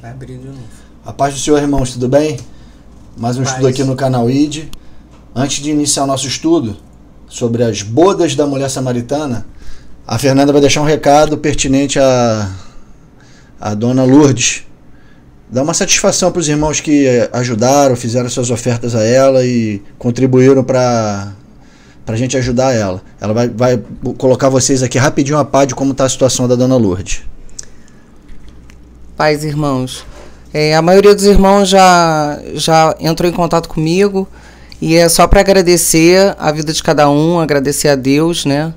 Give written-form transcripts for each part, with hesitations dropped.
Vai abrir de novo. A paz do Senhor, irmãos, tudo bem? Mais um estudo aqui no canal ID. Antes de iniciar o nosso estudo sobre as bodas da mulher samaritana, a Fernanda vai deixar um recado pertinente à dona Lourdes. Dá uma satisfação para os irmãos que ajudaram, fizeram suas ofertas a ela e contribuíram para a gente ajudar ela. Ela vai colocar vocês aqui rapidinho a par de como está a situação da dona Lourdes. Paz, irmãos. A maioria dos irmãos já entrou em contato comigo e é só para agradecer a vida de cada um, agradecer a Deus, né?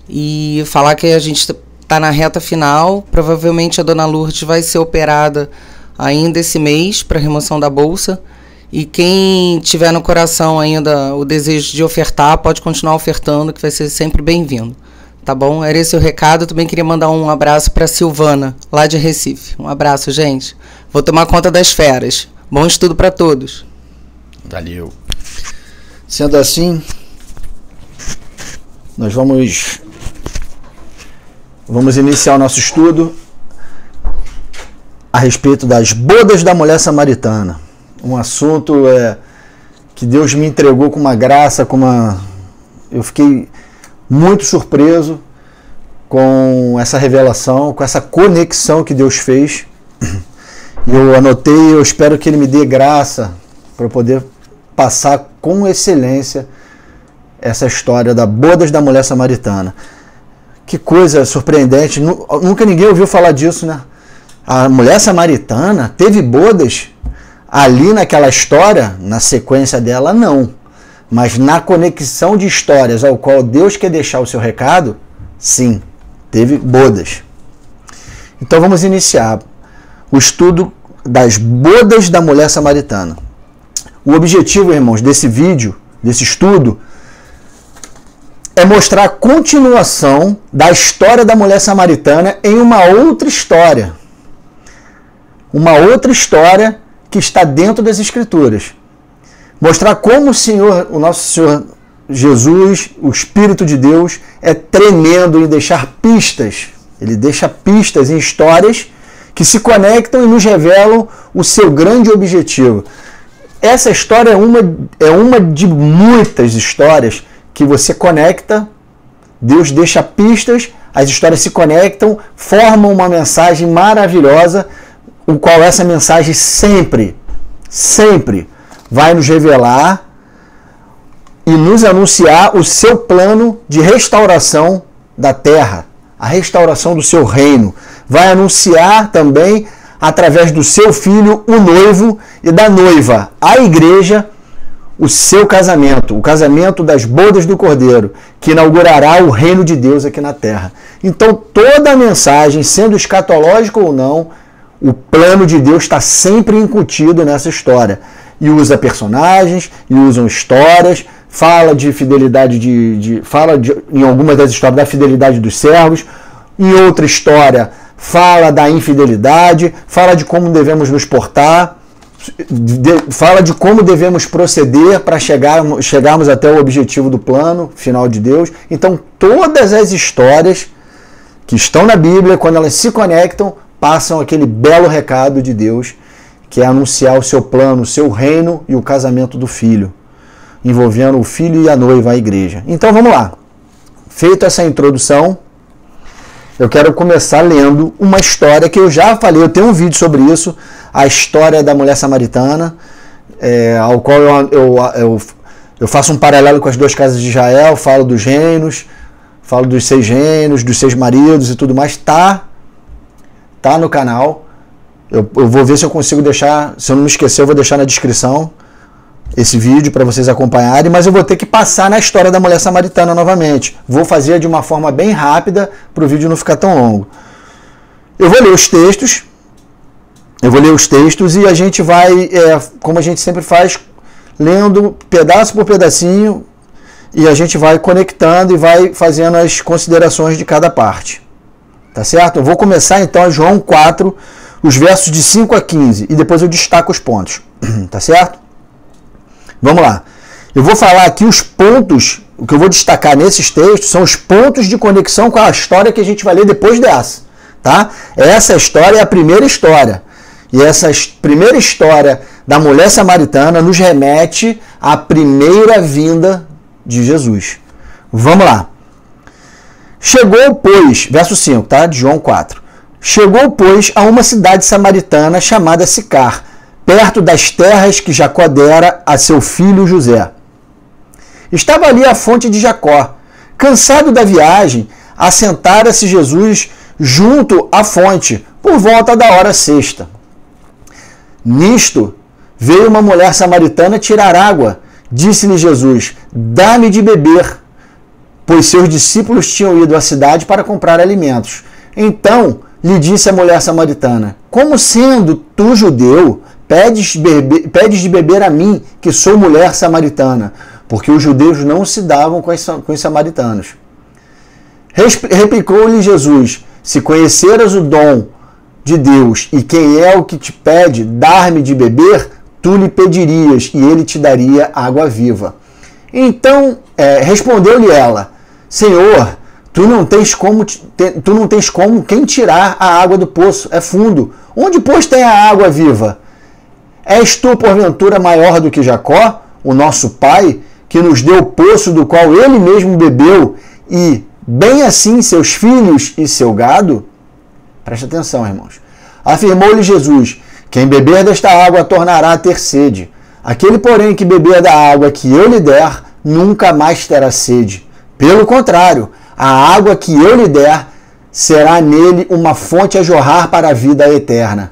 E falar que a gente está na reta final. Provavelmente a dona Lourdes vai ser operada ainda esse mês para remoção da bolsa. E quem tiver no coração ainda o desejo de ofertar, pode continuar ofertando, que vai ser sempre bem-vindo. Tá bom? Era esse o recado. Também queria mandar um abraço para Silvana, lá de Recife. Um abraço, gente. Vou tomar conta das feras. Bom estudo para todos. Valeu. Sendo assim, nós vamos iniciar o nosso estudo a respeito das bodas da mulher samaritana. Um assunto que Deus me entregou com uma graça, eu fiquei muito surpreso com essa revelação, com essa conexão que Deus fez. Eu anotei, eu espero que Ele me dê graça para poder passar com excelência essa história da bodas da mulher samaritana. Que coisa surpreendente, nunca ninguém ouviu falar disso, né? A mulher samaritana teve bodas ali naquela história, na sequência dela, não. Mas na conexão de histórias ao qual Deus quer deixar o seu recado, sim, teve bodas. Então vamos iniciar o estudo das bodas da mulher samaritana. O objetivo, irmãos, desse vídeo, desse estudo, é mostrar a continuação da história da mulher samaritana em uma outra história. Uma outra história que está dentro das Escrituras. Mostrar como o nosso Senhor Jesus, o Espírito de Deus, é tremendo em deixar pistas. Ele deixa pistas em histórias que se conectam e nos revelam o seu grande objetivo. Essa história é uma de muitas histórias que você conecta, Deus deixa pistas, as histórias se conectam, formam uma mensagem maravilhosa, o qual essa mensagem sempre vai nos revelar e nos anunciar o seu plano de restauração da terra, a restauração do seu reino. Vai anunciar também, através do seu filho, o noivo, e da noiva, a igreja, o seu casamento, o casamento das bodas do Cordeiro, que inaugurará o reino de Deus aqui na terra. Então, toda a mensagem, sendo escatológica ou não, o plano de Deus está sempre incutido nessa história. E usa personagens, e usam histórias, fala de fidelidade, em algumas das histórias, da fidelidade dos servos. Em outra história, fala da infidelidade, fala de como devemos nos portar, fala de como devemos proceder para chegarmos até o objetivo do plano final de Deus. Então, todas as histórias que estão na Bíblia, quando elas se conectam, passam aquele belo recado de Deus, que é anunciar o seu plano, o seu reino e o casamento do Filho, envolvendo o Filho e a noiva, a igreja. Então vamos lá. Feita essa introdução, eu quero começar lendo uma história que eu já falei, eu tenho um vídeo sobre isso, a história da mulher samaritana, ao qual eu faço um paralelo com as duas casas de Israel, falo dos reinos, falo dos 6 reinos, dos 6 maridos e tudo mais. Tá no canal. Eu vou ver se eu consigo deixar, se eu não me esquecer, eu vou deixar na descrição esse vídeo para vocês acompanharem, mas eu vou ter que passar na história da mulher samaritana novamente. Vou fazer de uma forma bem rápida para o vídeo não ficar tão longo. Eu vou ler os textos e a gente vai, como a gente sempre faz, lendo pedaço por pedacinho, e a gente vai conectando e vai fazendo as considerações de cada parte. Tá certo? Eu vou começar então a João 4, os versos de 5 a 15, e depois eu destaco os pontos. Tá certo? Vamos lá. Eu vou falar aqui os pontos, o que eu vou destacar nesses textos são os pontos de conexão com a história que a gente vai ler depois dessa. Tá? Essa história é a primeira história. E essa primeira história da mulher samaritana nos remete à primeira vinda de Jesus. Vamos lá. Chegou, pois, verso 5, tá? De João 4. Chegou, pois, a uma cidade samaritana chamada Sicar, perto das terras que Jacó dera a seu filho José. Estava ali a fonte de Jacó. Cansado da viagem, assentara-se Jesus junto à fonte, por volta da hora sexta. Nisto, veio uma mulher samaritana tirar água. Disse-lhe Jesus: dá-me de beber, pois seus discípulos tinham ido à cidade para comprar alimentos. Então lhe disse a mulher samaritana: como sendo tu judeu, pedes de beber a mim, que sou mulher samaritana? Porque os judeus não se davam com os samaritanos. Replicou-lhe Jesus: se conheceras o dom de Deus e quem é o que te pede dar-me de beber, tu lhe pedirias e ele te daria água viva. Então respondeu-lhe ela: Senhor, tu não tens como quem tirar a água do poço, é fundo. Onde, pois, tem a água viva? És tu, porventura, maior do que Jacó, o nosso pai, que nos deu o poço do qual ele mesmo bebeu, e bem assim seus filhos e seu gado? Presta atenção, irmãos. Afirmou-lhe Jesus: quem beber desta água tornará a ter sede. Aquele, porém, que beber da água que eu lhe der, nunca mais terá sede. Pelo contrário, a água que eu lhe der será nele uma fonte a jorrar para a vida eterna.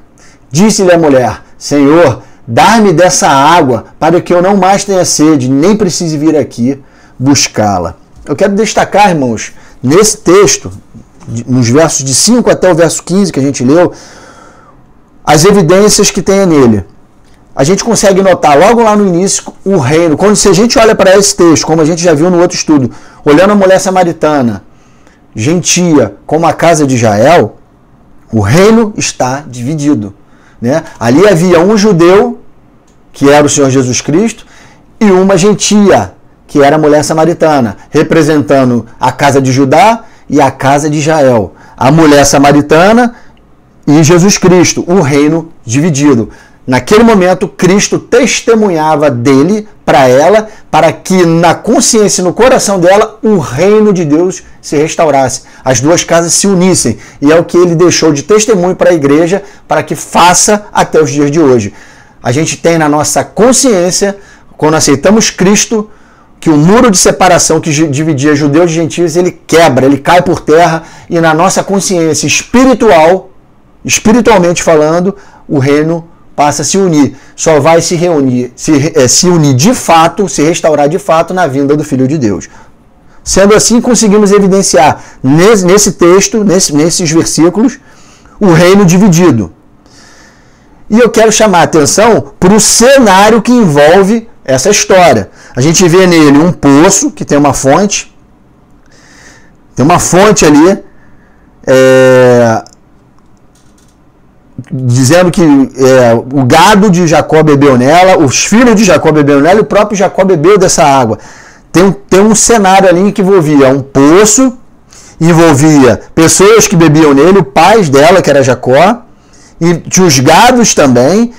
Disse-lhe a mulher: Senhor, dá-me dessa água, para que eu não mais tenha sede, nem precise vir aqui buscá-la. Eu quero destacar, irmãos, nesse texto, nos versos de 5 até o verso 15 que a gente leu, as evidências que tem nele. A gente consegue notar logo lá no início o reino. Se a gente olha para esse texto, como a gente já viu no outro estudo, olhando a mulher samaritana, gentia, como a casa de Israel, o reino está dividido, né? Ali havia um judeu, que era o Senhor Jesus Cristo, e uma gentia, que era a mulher samaritana, representando a casa de Judá e a casa de Israel. A mulher samaritana e Jesus Cristo, o reino dividido. Naquele momento, Cristo testemunhava dele para ela, para que na consciência e no coração dela o reino de Deus se restaurasse. As duas casas se unissem. E é o que ele deixou de testemunho para a igreja, para que faça até os dias de hoje. A gente tem na nossa consciência, quando aceitamos Cristo, que o muro de separação que dividia judeus e gentios, ele quebra, ele cai por terra, e na nossa consciência espiritualmente falando, o reino passa a se unir. Só vai se reunir, se unir de fato, se restaurar de fato na vinda do Filho de Deus. Sendo assim, conseguimos evidenciar nesse texto, nesses versículos, o reino dividido. E eu quero chamar a atenção para o cenário que envolve essa história. A gente vê nele um poço que tem uma fonte. Tem uma fonte ali, dizendo que o gado de Jacó bebeu nela, os filhos de Jacó beberam nela e o próprio Jacó bebeu dessa água. Tem um cenário ali que envolvia um poço, envolvia pessoas que bebiam nele, o pai dela, que era Jacó, e tinha os gados também,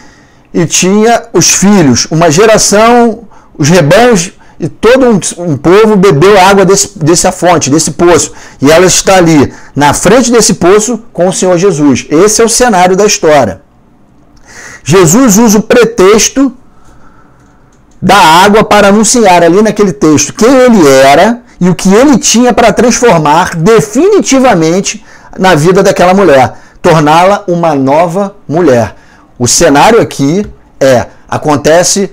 e tinha os filhos, uma geração, os rebanhos, e todo um povo bebeu água dessa fonte, desse poço. E ela está ali, na frente desse poço, com o Senhor Jesus. Esse é o cenário da história. Jesus usa o pretexto da água para anunciar ali naquele texto quem ele era e o que ele tinha para transformar definitivamente na vida daquela mulher. Torná-la uma nova mulher. O cenário aqui acontece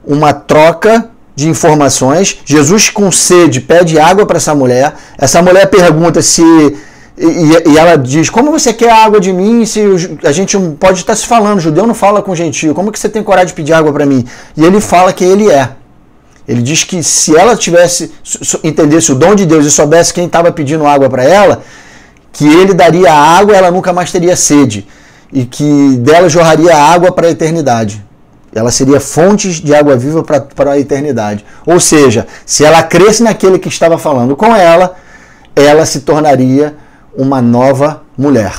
uma troca de informações. Jesus, com sede, pede água para essa mulher. Essa mulher pergunta e ela diz: como você quer água de mim se a gente pode estar se falando, judeu não fala com gentio, como que você tem coragem de pedir água para mim? E ele fala quem ele é. Ele diz que se ela entendesse o dom de Deus e soubesse quem estava pedindo água para ela, que ele daria água, ela nunca mais teria sede, e que dela jorraria água para a eternidade. Ela seria fontes de água viva para a eternidade. Ou seja, se ela cresce naquele que estava falando com ela, ela se tornaria uma nova mulher.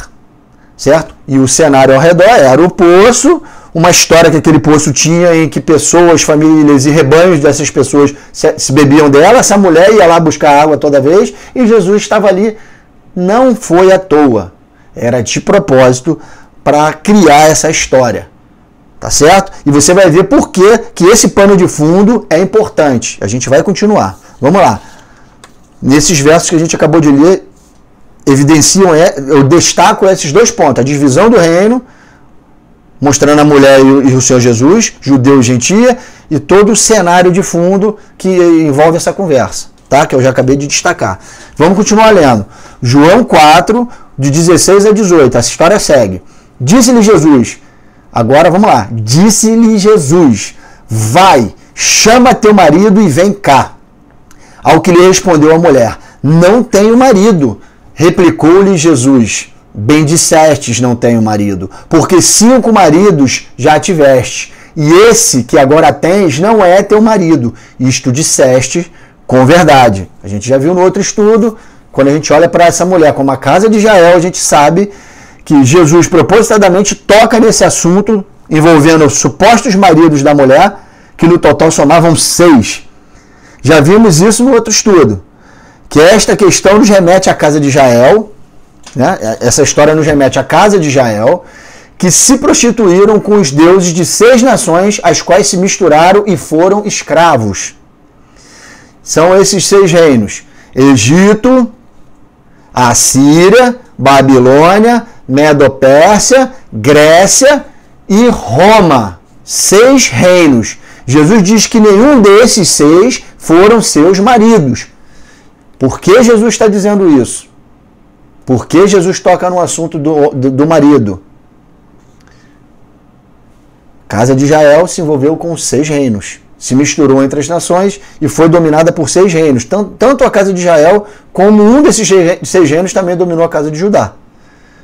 certo? E o cenário ao redor era o poço, uma história que aquele poço tinha em que pessoas, famílias e rebanhos dessas pessoas se bebiam dela. Essa mulher ia lá buscar água toda vez e Jesus estava ali. Não foi à toa, era de propósito para criar essa história, tá certo? E você vai ver por que esse pano de fundo é importante. A gente vai continuar. Vamos lá. Nesses versos que a gente acabou de ler, eu destaco esses dois pontos: a divisão do reino, mostrando a mulher e o Senhor Jesus, judeu e gentia, e todo o cenário de fundo que envolve essa conversa, tá? Que eu já acabei de destacar. Vamos continuar lendo. João 4, de 16 a 18. Essa história segue. Disse-lhe Jesus, agora vamos lá. Disse-lhe Jesus, vai, chama teu marido e vem cá. Ao que lhe respondeu a mulher, não tenho marido. Replicou-lhe Jesus, bem dissestes, não tenho marido, porque 5 maridos já tiveste, e esse que agora tens não é teu marido. Isto disseste com verdade. A gente já viu no outro estudo, quando a gente olha para essa mulher como a casa de Jael, a gente sabe que Jesus propositadamente toca nesse assunto, envolvendo os supostos maridos da mulher, que no total somavam 6. Já vimos isso no outro estudo, que esta questão nos remete à casa de Jael, né? Essa história nos remete à casa de Jael, que se prostituíram com os deuses de 6 nações, as quais se misturaram e foram escravos. São esses 6 reinos: Egito, Assíria, Babilônia, Medo-Pérsia, Grécia e Roma. 6 reinos. Jesus diz que nenhum desses 6 foram seus maridos. Por que Jesus está dizendo isso? Por que Jesus toca no assunto do marido? A casa de Jael se envolveu com 6 reinos. Se misturou entre as nações e foi dominada por 6 reinos. Tanto a casa de Jael como um desses 6 reinos também dominou a casa de Judá.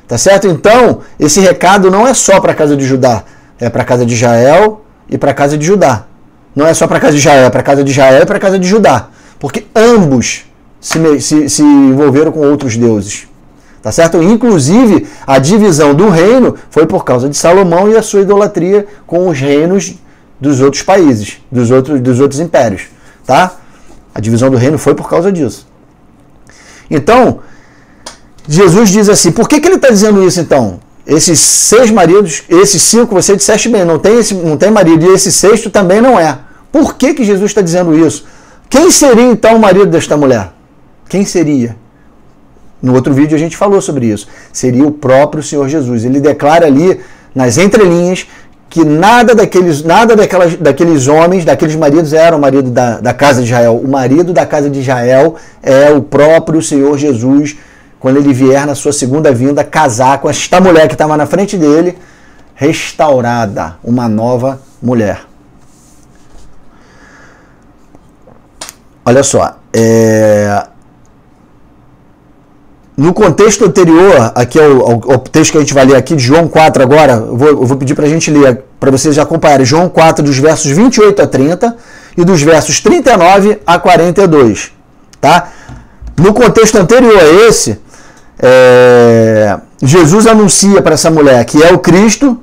Tá certo? Então, esse recado não é só para a casa de Judá. É para a casa de Jael e para a casa de Judá. Não é só para a casa de Jael, é para a casa de Jael e para a casa de Judá. Porque ambos se envolveram com outros deuses. Tá certo? Inclusive, a divisão do reino foi por causa de Salomão e a sua idolatria com os reinos dos outros países, dos outros impérios. Tá? A divisão do reino foi por causa disso. Então, Jesus diz assim, por que ele está dizendo isso então? Esses 6 maridos, esses 5 você disseste bem, não tem marido, e esse 6º também não é. Por que Jesus está dizendo isso? Quem seria então o marido desta mulher? Quem seria? No outro vídeo a gente falou sobre isso. Seria o próprio Senhor Jesus. Ele declara ali, nas entrelinhas, que nada daqueles homens, daqueles maridos era o marido da casa de Israel. O marido da casa de Israel é o próprio Senhor Jesus, quando ele vier na sua segunda vinda casar com esta mulher que estava na frente dele, restaurada, uma nova mulher. Olha só, no contexto anterior, aqui é o texto que a gente vai ler aqui, de João 4 agora, eu vou pedir para a gente ler, para vocês já acompanharem, João 4, dos versos 28 a 30 e dos versos 39 a 42. Tá? No contexto anterior a esse, Jesus anuncia para essa mulher que é o Cristo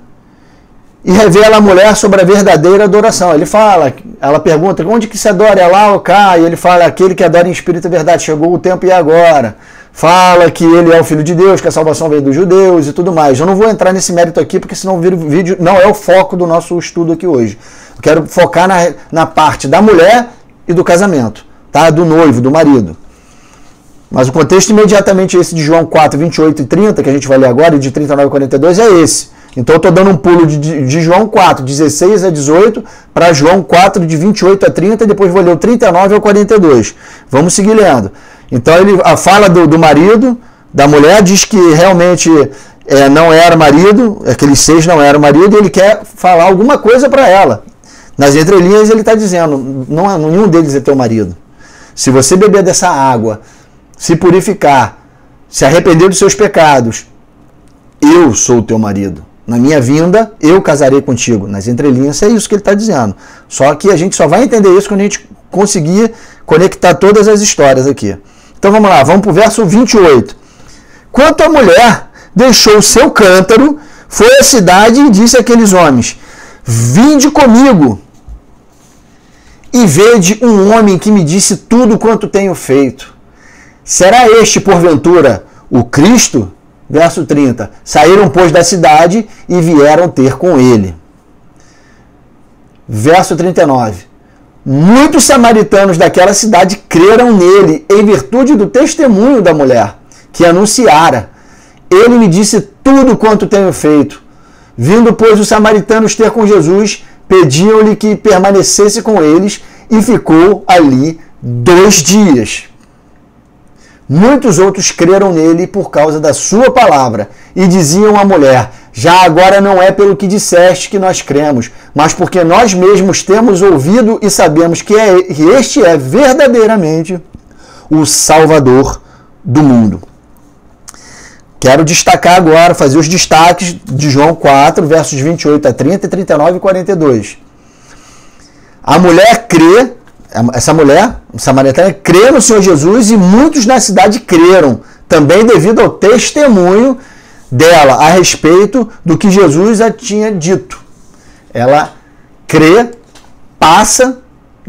e revela a mulher sobre a verdadeira adoração. Ele fala, ela pergunta, onde que se adora? É lá ou cá? E ele fala, aquele que adora em espírito e verdade, chegou o tempo e agora. Fala que ele é o Filho de Deus, que a salvação veio dos judeus e tudo mais. Eu não vou entrar nesse mérito aqui, porque senão o vídeo não é o foco do nosso estudo aqui hoje. Eu quero focar na parte da mulher e do casamento, tá? Do noivo, do marido. Mas o contexto imediatamente esse de João 4, 28 e 30, que a gente vai ler agora, e de 39 a 42, é esse. Então eu estou dando um pulo de João 4, 16 a 18, para João 4, de 28 a 30, e depois vou ler o 39 ao 42. Vamos seguir lendo. Então ele fala do marido, da mulher, diz que realmente não era marido, aqueles 6 não eram marido, e ele quer falar alguma coisa para ela. Nas entrelinhas ele está dizendo, nenhum deles é teu marido. Se você beber dessa água, se purificar, se arrepender dos seus pecados, eu sou o teu marido. Na minha vinda, eu casarei contigo. Nas entrelinhas é isso que ele está dizendo. Só que a gente só vai entender isso quando a gente conseguir conectar todas as histórias aqui. Então vamos lá, vamos para o verso 28. Quanto à mulher, deixou o seu cântaro, foi à cidade e disse àqueles homens: vinde comigo e vede um homem que me disse tudo quanto tenho feito. Será este, porventura, o Cristo? Verso 30. Saíram, pois, da cidade e vieram ter com ele. Verso 39. Muitos samaritanos daquela cidade creram nele em virtude do testemunho da mulher, que anunciara: ele me disse tudo quanto tenho feito. Vindo, pois, os samaritanos ter com Jesus, pediam-lhe que permanecesse com eles, e ficou ali 2 dias. Muitos outros creram nele por causa da sua palavra, e diziam à mulher: já agora não é pelo que disseste que nós cremos, mas porque nós mesmos temos ouvido e sabemos que este é verdadeiramente o Salvador do mundo. Quero destacar agora, fazer os destaques de João 4, versos 28 a 30, 39 e 42. A mulher crê, essa mulher, samaritana, crê no Senhor Jesus, e muitos na cidade creram, também devido ao testemunho dela a respeito do que Jesus a tinha dito. Ela crê, passa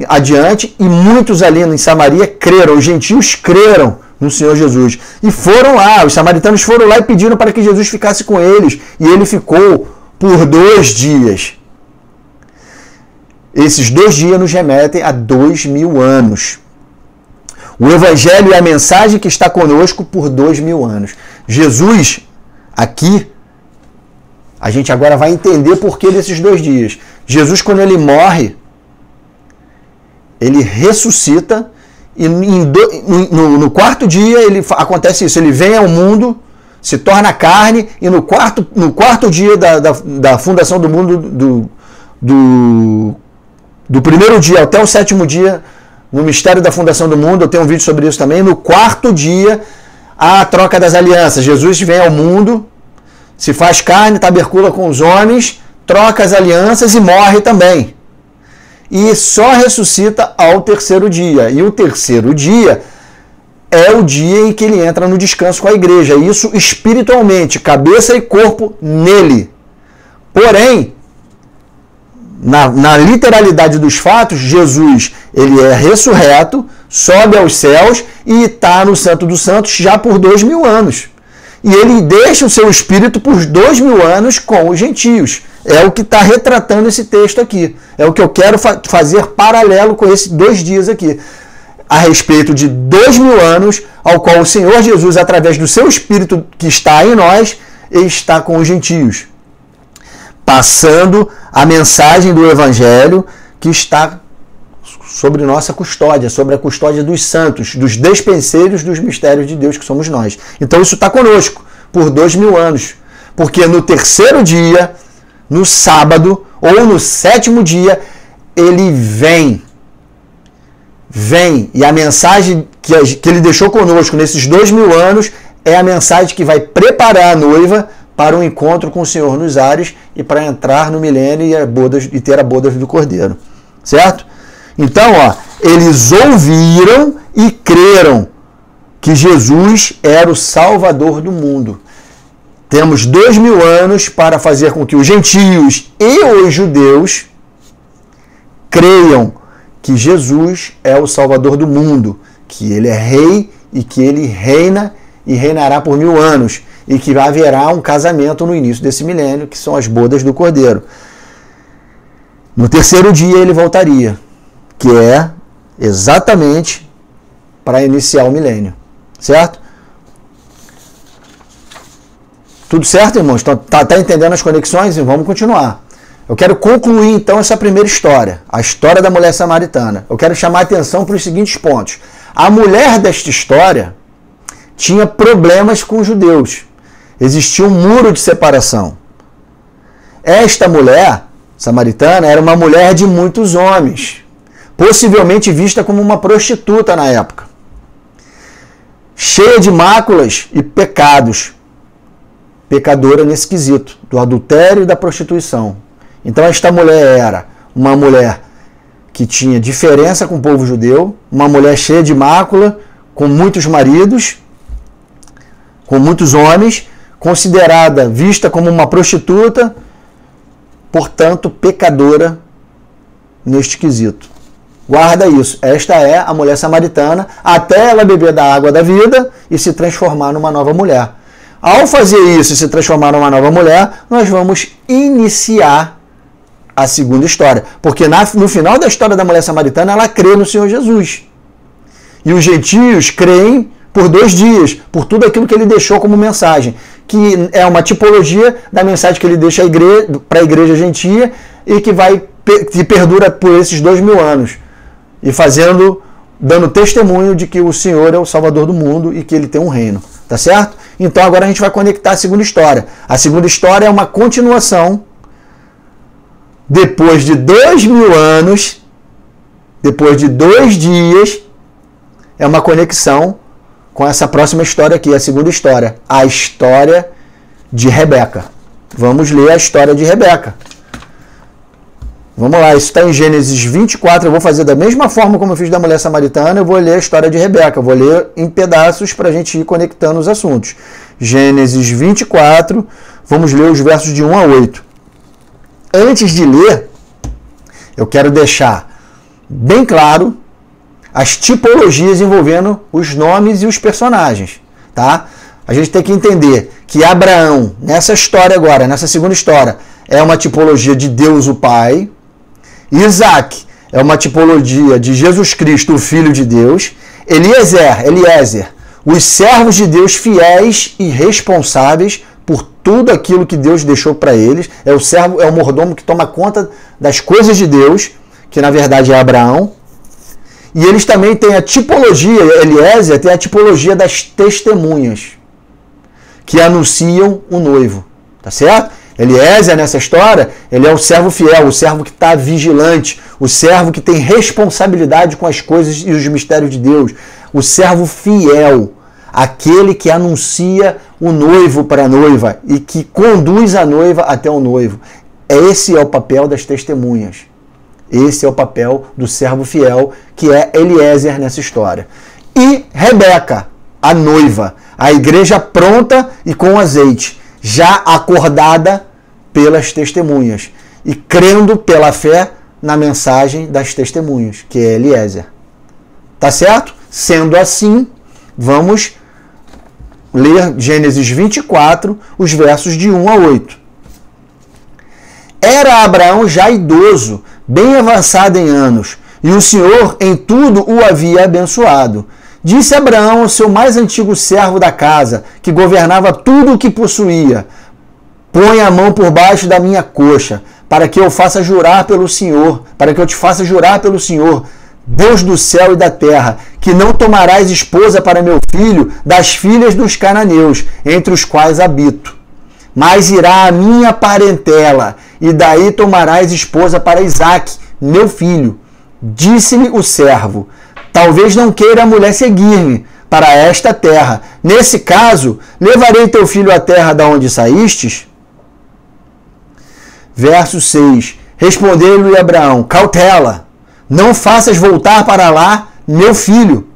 adiante, e muitos ali em Samaria creram, os gentios creram no Senhor Jesus. E foram lá, os samaritanos foram lá e pediram para que Jesus ficasse com eles, e ele ficou por 2 dias. Esses 2 dias nos remetem a 2000 anos. O Evangelho é a mensagem que está conosco por 2000 anos. Jesus, aqui, a gente agora vai entender por que desses 2 dias. Jesus, quando ele morre, ele ressuscita, e no 4º dia acontece isso. Ele vem ao mundo, se torna carne, e no quarto dia da fundação do mundo, do 1º dia até o 7º dia, no mistério da fundação do mundo, eu tenho um vídeo sobre isso também. No 4º dia, há a troca das alianças. Jesus vem ao mundo, se faz carne, tabercula com os homens, troca as alianças e morre também. E só ressuscita ao 3º dia. E o 3º dia é o dia em que ele entra no descanso com a igreja. Isso espiritualmente, cabeça e corpo nele. Porém, na literalidade dos fatos, Jesus, ele é ressurreto, sobe aos céus e está no Santo dos Santos já por 2000 anos. E ele deixa o seu espírito por 2000 anos com os gentios. É o que está retratando esse texto aqui. É o que eu quero fazer paralelo com esses 2 dias aqui. A respeito de 2000 anos, ao qual o Senhor Jesus, através do seu espírito que está em nós, está com os gentios, passando a mensagem do Evangelho que está sobre nossa custódia, sobre a custódia dos santos, dos despenseiros dos mistérios de Deus que somos nós. Então isso está conosco por 2000 anos, porque no 3º dia, no sábado ou no 7º dia, ele vem, e a mensagem que ele deixou conosco nesses 2000 anos é a mensagem que vai preparar a noiva para um encontro com o Senhor nos ares e para entrar no milênio e ter a boda do Cordeiro. Certo? Então, eles ouviram e creram que Jesus era o Salvador do mundo. Temos 2000 anos para fazer com que os gentios e os judeus creiam que Jesus é o Salvador do mundo, que ele é rei e que ele reina e reinará por 1000 anos, e que haverá um casamento no início desse milênio, que são as bodas do Cordeiro. No 3º dia ele voltaria, que é exatamente para iniciar o milênio. Certo? Tudo certo, irmãos? Tá entendendo as conexões? Vamos continuar. Eu quero concluir, então, essa primeira história, a história da mulher samaritana. Eu quero chamar a atenção para os seguintes pontos. A mulher desta história tinha problemas com os judeus. Existia um muro de separação. Esta mulher samaritana era uma mulher de muitos homens, possivelmente vista como uma prostituta na época, cheia de máculas e pecados, pecadora nesse quesito, do adultério e da prostituição. Então esta mulher era uma mulher que tinha diferença com o povo judeu, uma mulher cheia de mácula, com muitos maridos, com muitos homens, considerada, vista como uma prostituta, portanto, pecadora neste quesito. Guarda isso. Esta é a mulher samaritana, até ela beber da água da vida e se transformar numa nova mulher. Ao fazer isso e se transformar numa nova mulher, nós vamos iniciar a segunda história. Porque no final da história da mulher samaritana, ela crê no Senhor Jesus. E os gentios creem por 2 dias, por tudo aquilo que ele deixou como mensagem, que é uma tipologia da mensagem que ele deixa para a igreja gentia e que perdura por esses 2000 anos. E dando testemunho de que o Senhor é o Salvador do mundo e que ele tem um reino. Tá certo? Então agora a gente vai conectar a segunda história. A segunda história é uma continuação. Depois de 2000 anos, depois de 2 dias, é uma conexão com essa próxima história aqui, a segunda história. A história de Rebeca. Vamos ler a história de Rebeca. Vamos lá, isso está em Gênesis 24, eu vou fazer da mesma forma como eu fiz da mulher samaritana, eu vou ler a história de Rebeca, eu vou ler em pedaços para a gente ir conectando os assuntos. Gênesis 24, vamos ler os versos de 1 a 8. Antes de ler, eu quero deixar bem claro as tipologias envolvendo os nomes e os personagens, tá? A gente tem que entender que Abraão, nessa história agora, nessa segunda história, é uma tipologia de Deus o Pai. Isaac é uma tipologia de Jesus Cristo, o Filho de Deus. Eliezer, os servos de Deus fiéis e responsáveis por tudo aquilo que Deus deixou para eles. É o mordomo que toma conta das coisas de Deus, que na verdade é Abraão. E eles também têm a tipologia, Eliezer tem a tipologia das testemunhas, que anunciam o noivo. Tá certo? Eliezer, nessa história, ele é o servo fiel, o servo que está vigilante, o servo que tem responsabilidade com as coisas e os mistérios de Deus, o servo fiel, aquele que anuncia o noivo para a noiva e que conduz a noiva até o noivo. Esse é o papel das testemunhas. Esse é o papel do servo fiel, que é Eliezer nessa história. E Rebeca, a noiva, a igreja pronta e com azeite, já acordada pelas testemunhas e crendo pela fé na mensagem das testemunhas, que é Eliezer. Tá certo? Sendo assim, vamos ler Gênesis 24, os versos de 1 a 8. Era Abraão já idoso, bem avançado em anos, e o Senhor em tudo o havia abençoado. Disse Abraão ao seu mais antigo servo da casa, que governava tudo o que possuía: põe a mão por baixo da minha coxa, para que eu te faça jurar pelo Senhor, Deus do céu e da terra, que não tomarás esposa para meu filho das filhas dos cananeus, entre os quais habito. Mas irá a minha parentela, e daí tomarás esposa para Isaque, meu filho. Disse-lhe o servo: talvez não queira a mulher seguir-me para esta terra. Nesse caso, levarei teu filho à terra da onde saístes? Verso 6. Respondeu-lhe Abraão: cautela, não faças voltar para lá meu filho.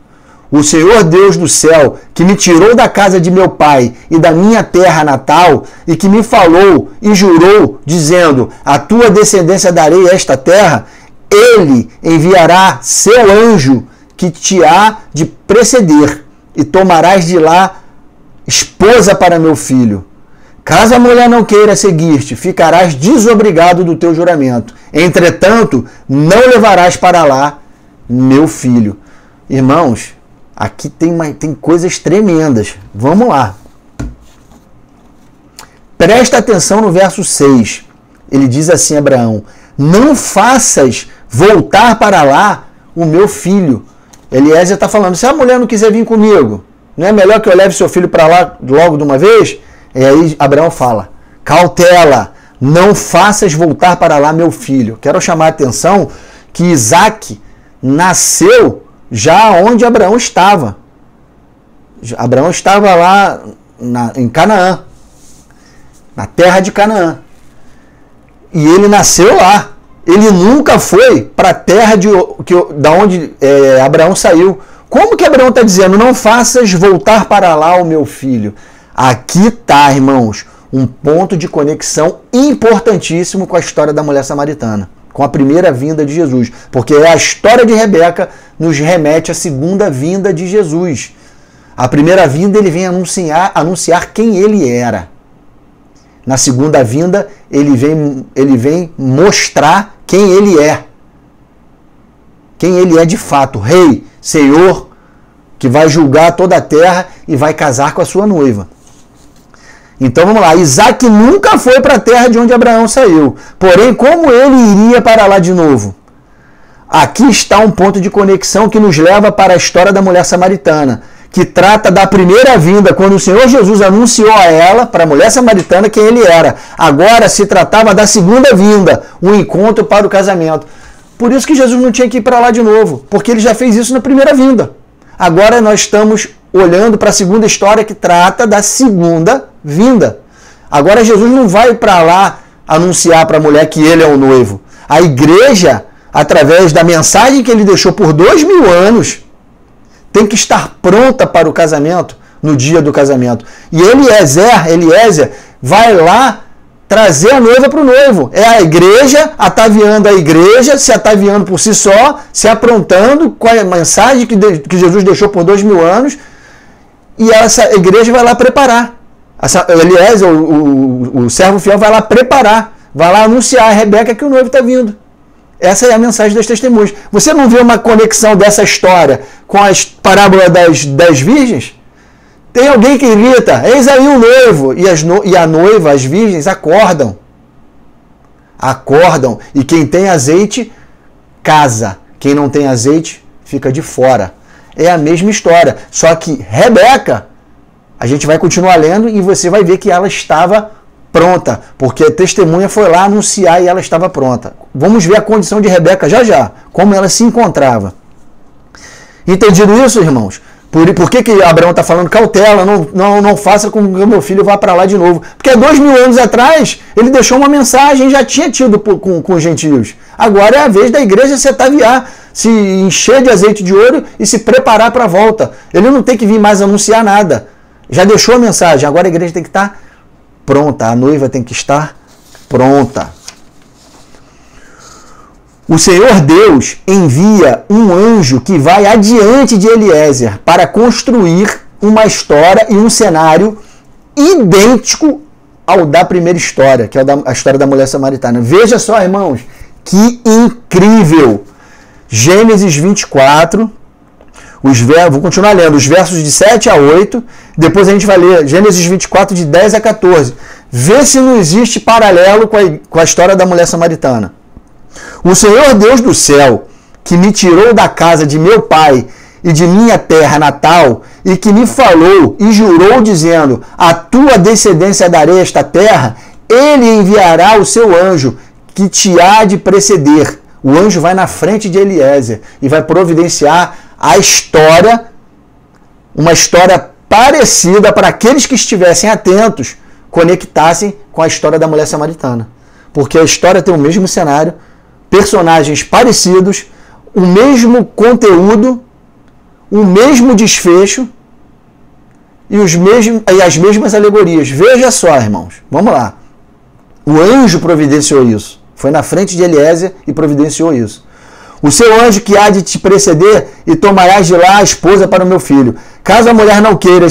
O Senhor Deus do céu, que me tirou da casa de meu pai e da minha terra natal, e que me falou e jurou, dizendo: a tua descendência darei esta terra, ele enviará seu anjo que te há de preceder, e tomarás de lá esposa para meu filho. Caso a mulher não queira seguir-te, ficarás desobrigado do teu juramento. Entretanto, não levarás para lá meu filho. Irmãos, aqui tem coisas tremendas. Vamos lá. Presta atenção no verso 6. Ele diz assim a Abraão: não faças voltar para lá o meu filho. Eliezer está falando: se a mulher não quiser vir comigo, não é melhor que eu leve seu filho para lá logo de uma vez? E aí Abraão fala: cautela, não faças voltar para lá meu filho. Quero chamar a atenção que Isaque nasceu já onde Abraão estava. Abraão estava lá em Canaã, na terra de Canaã. E ele nasceu lá. Ele nunca foi para a terra da onde Abraão saiu. Como que Abraão está dizendo: não faças voltar para lá o meu filho? Aqui está, irmãos, um ponto de conexão importantíssimo com a história da mulher samaritana, com a primeira vinda de Jesus, porque a história de Rebeca nos remete à segunda vinda de Jesus. A primeira vinda ele vem anunciar quem ele era. Na segunda vinda ele vem mostrar quem ele é. Quem ele é de fato, rei, senhor, que vai julgar toda a terra e vai casar com a sua noiva. Então vamos lá, Isaac nunca foi para a terra de onde Abraão saiu. Porém, como ele iria para lá de novo? Aqui está um ponto de conexão que nos leva para a história da mulher samaritana, que trata da primeira vinda, quando o Senhor Jesus anunciou a ela, para a mulher samaritana, quem ele era. Agora se tratava da segunda vinda, um encontro para o casamento. Por isso que Jesus não tinha que ir para lá de novo, porque ele já fez isso na primeira vinda. Agora nós estamos olhando para a segunda história que trata da segunda vinda. Agora Jesus não vai para lá anunciar para a mulher que ele é o noivo. A igreja, através da mensagem que ele deixou por 2000 anos, tem que estar pronta para o casamento, no dia do casamento. E Eliezer vai lá trazer a noiva para o noivo. É a igreja ataviando a igreja, se ataviando por si só, se aprontando com a mensagem que Jesus deixou por 2000 anos, e essa igreja vai lá preparar. Eliezer, o servo fiel, vai lá preparar, vai lá anunciar a Rebeca que o noivo está vindo. Essa é a mensagem das testemunhas. Você não vê uma conexão dessa história com a parábola das 10 virgens? Tem alguém que grita, eis aí o noivo, e a noiva, as virgens, acordam. Acordam. E quem tem azeite, casa. Quem não tem azeite, fica de fora. É a mesma história. Só que Rebeca, a gente vai continuar lendo e você vai ver que ela estava pronta, porque a testemunha foi lá anunciar e ela estava pronta. Vamos ver a condição de Rebeca já, como ela se encontrava. Entendido isso, irmãos? Por que Abraão está falando cautela, não faça com que o meu filho vá para lá de novo? Porque há 2000 anos atrás, ele deixou uma mensagem, já tinha tido com os gentios. Agora é a vez da igreja se ataviar, se encher de azeite de ouro e se preparar para a volta. Ele não tem que vir mais anunciar nada. Já deixou a mensagem, agora a igreja tem que estar pronta, a noiva tem que estar pronta. O Senhor Deus envia um anjo que vai adiante de Eliezer para construir uma história e um cenário idêntico ao da primeira história, que é a história da mulher samaritana. Veja só, irmãos, que incrível! Gênesis 24, vou continuar lendo os versos de 7 a 8, depois a gente vai ler Gênesis 24, de 10 a 14. Vê se não existe paralelo com a história da mulher samaritana. O Senhor Deus do céu, que me tirou da casa de meu pai e de minha terra natal, e que me falou e jurou, dizendo, a tua descendência darei esta terra, ele enviará o seu anjo, que te há de preceder. O anjo vai na frente de Eliezer e vai providenciar a história, uma história parecida para aqueles que estivessem atentos, conectassem com a história da mulher samaritana. Porque a história tem o mesmo cenário, personagens parecidos, o mesmo conteúdo, o mesmo desfecho e as mesmas alegorias. Veja só, irmãos. Vamos lá. O anjo providenciou isso. Foi na frente de Eliezer e providenciou isso. O seu anjo que há de te preceder e tomarás de lá a esposa para o meu filho. Caso a mulher não queira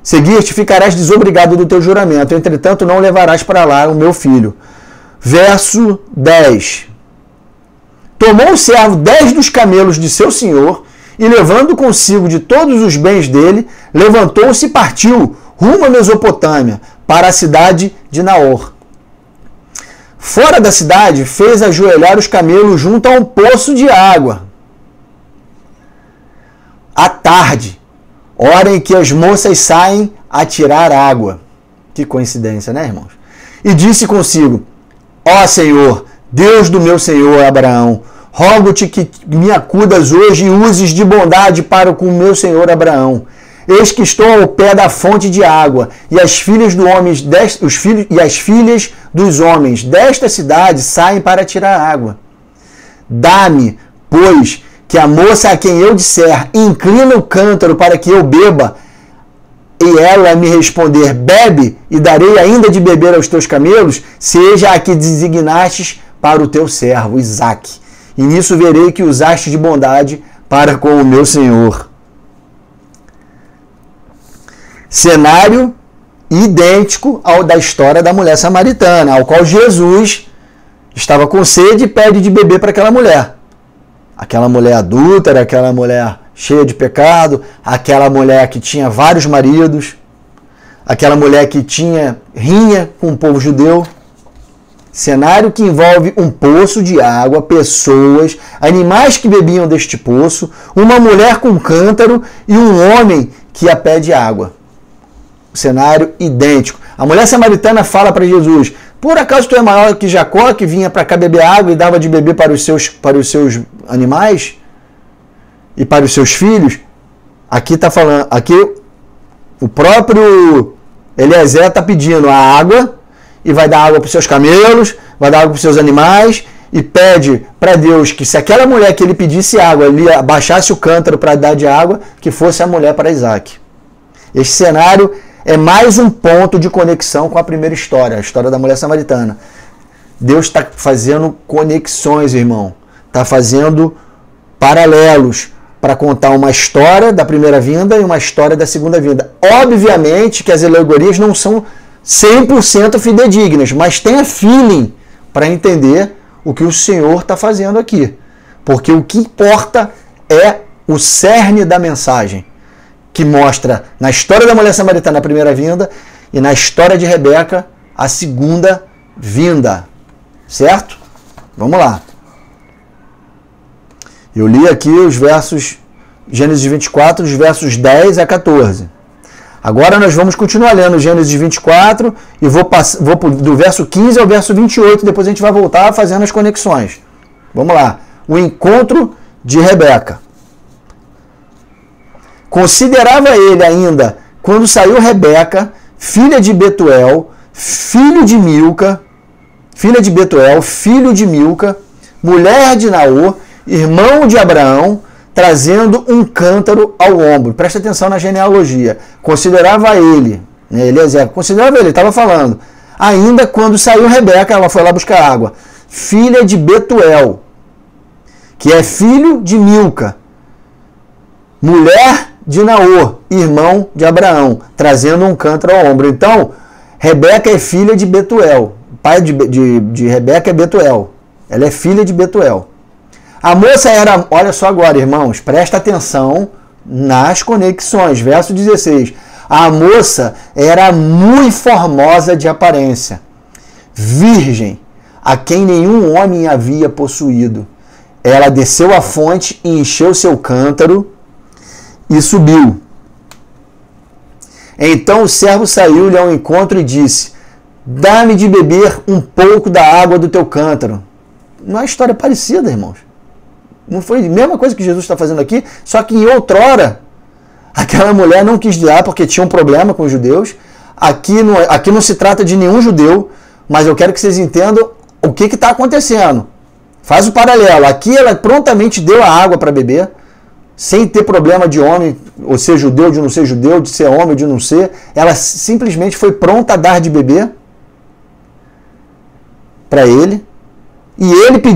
seguir-te, ficarás desobrigado do teu juramento. Entretanto, não levarás para lá o meu filho. Verso 10. Tomou o servo 10 dos camelos de seu senhor e, levando consigo de todos os bens dele, levantou-se e partiu rumo à Mesopotâmia, para a cidade de Naor. Fora da cidade, fez ajoelhar os camelos junto a um poço de água. À tarde, hora em que as moças saem a tirar água. Que coincidência, né, irmãos? E disse consigo, ó Senhor, Deus do meu senhor Abraão, rogo-te que me acudas hoje e uses de bondade para com o meu senhor Abraão. Eis que estou ao pé da fonte de água, e as filhas dos homens desta cidade saem para tirar água. Dá-me, pois, que a moça a quem eu disser, inclina o cântaro para que eu beba, e ela me responder, bebe, e darei ainda de beber aos teus camelos, seja a que designastes para o teu servo, Isaque. E nisso verei que usaste de bondade para com o meu senhor. Cenário idêntico ao da história da mulher samaritana, ao qual Jesus estava com sede e pede de beber para aquela mulher. Aquela mulher adúltera, aquela mulher cheia de pecado, aquela mulher que tinha vários maridos, aquela mulher que tinha rinha com o povo judeu. Cenário que envolve um poço de água, pessoas, animais que bebiam deste poço, uma mulher com um cântaro e um homem que a pede água. Cenário idêntico. A mulher samaritana fala para Jesus, por acaso tu é maior que Jacó, que vinha para cá beber água e dava de beber para os seus animais e para os seus filhos? Aqui está falando, aqui o próprio Eliezer está pedindo a água e vai dar água para os seus camelos, vai dar água para os seus animais e pede para Deus que se aquela mulher que ele pedisse água, ele abaixasse o cântaro para dar de água, que fosse a mulher para Isaque. Este cenário é mais um ponto de conexão com a primeira história, a história da mulher samaritana. Deus está fazendo conexões, irmão. Está fazendo paralelos para contar uma história da primeira vinda e uma história da segunda vinda. Obviamente que as alegorias não são 100% fidedignas, mas tenha feeling para entender o que o Senhor está fazendo aqui. Porque o que importa é o cerne da mensagem, que mostra na história da mulher samaritana a primeira vinda e na história de Rebeca a segunda vinda. Certo? Vamos lá. Eu li aqui os versos, Gênesis 24, os versos 10 a 14. Agora nós vamos continuar lendo Gênesis 24 e vou do verso 15 ao verso 28, depois a gente vai voltar fazendo as conexões. Vamos lá. O encontro de Rebeca. Considerava ele ainda, quando saiu Rebeca, filha de Betuel, filho de Milca, mulher de Naor, irmão de Abraão, trazendo um cântaro ao ombro. Presta atenção na genealogia. Considerava ele, Eliezer, ele estava falando, ainda quando saiu Rebeca, ela foi lá buscar água, filha de Betuel, que é filho de Milca, mulher de Naor, irmão de Abraão, trazendo um cântaro ao ombro. Então, Rebeca é filha de Betuel. O pai de Rebeca é Betuel. Ela é filha de Betuel. A moça era, olha só agora, irmãos, presta atenção nas conexões. Verso 16. A moça era muito formosa de aparência, virgem, a quem nenhum homem havia possuído. Ela desceu à fonte e encheu seu cântaro e subiu. Então o servo saiu-lhe ao encontro e disse, dá-me de beber um pouco da água do teu cântaro. Não é uma história parecida, irmãos. Não foi a mesma coisa que Jesus está fazendo aqui, só que em outrora, aquela mulher não quis dar porque tinha um problema com os judeus. Aqui não se trata de nenhum judeu, mas eu quero que vocês entendam o que está acontecendo. Faz o paralelo. Aqui ela prontamente deu a água para beber, sem ter problema de homem, ou ser judeu, de não ser judeu, de ser homem, de não ser. Ela simplesmente foi pronta a dar de beber para ele. E ele pediu